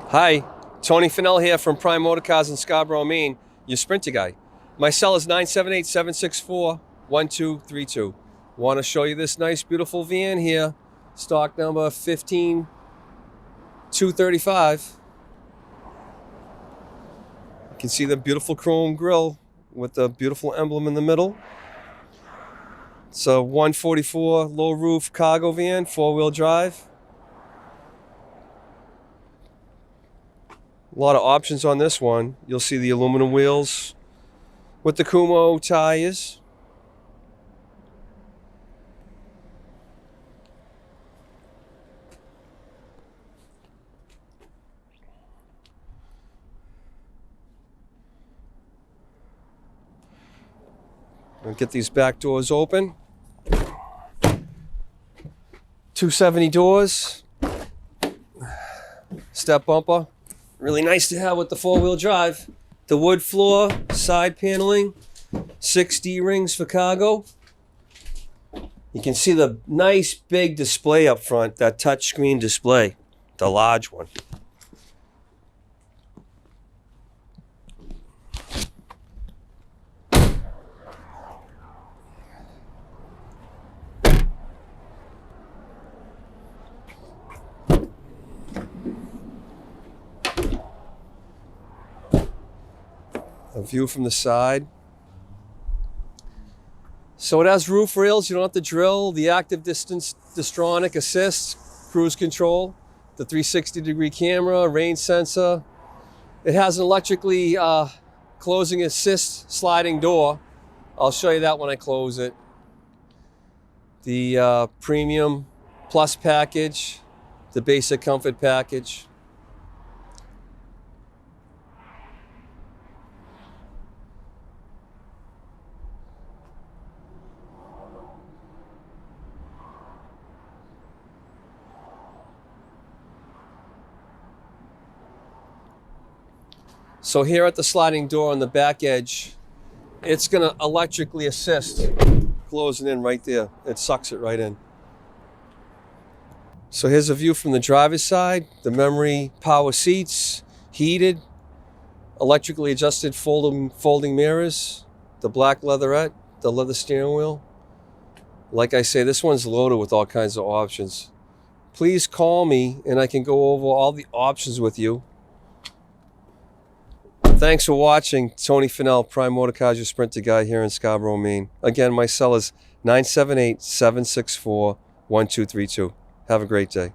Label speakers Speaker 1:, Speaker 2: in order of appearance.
Speaker 1: Hi, Tony Fennell here from Prime Motorcars in Scarborough, Maine, your Sprinter guy. My cell is 978-764-1232. Want to show you this nice, beautiful van here, stock number 15235. You can see the beautiful chrome grille with the beautiful emblem in the middle. It's a 144 low roof cargo van, 4-wheel drive. A lot of options on this one. You'll see the aluminum wheels with the Kumo tires. I'll get these back doors open. 270 doors. Step bumper. Really nice to have with the 4-wheel drive. The wood floor, side paneling, 6 D-rings for cargo. You can see the nice big display up front, that touchscreen display, the large one. A view from the side. So it has roof rails, you don't have to drill, the active distance DISTRONIC assist, cruise control, the 360-degree camera, rain sensor. It has an electrically closing assist sliding door. I'll show you that when I close it. The premium plus package, the basic comfort package. So here at the sliding door on the back edge, it's going to electrically assist closing in right there. It sucks it right in. So here's a view from the driver's side. The memory power seats, heated, electrically adjusted folding mirrors, the black leatherette, the leather steering wheel. Like I say, this one's loaded with all kinds of options. Please call me and I can go over all the options with you. Thanks for watching. Tony Fennell, Prime Motorcars, your Sprinter guy here in Scarborough, Maine. Again, my cell is 978-764-1232. Have a great day.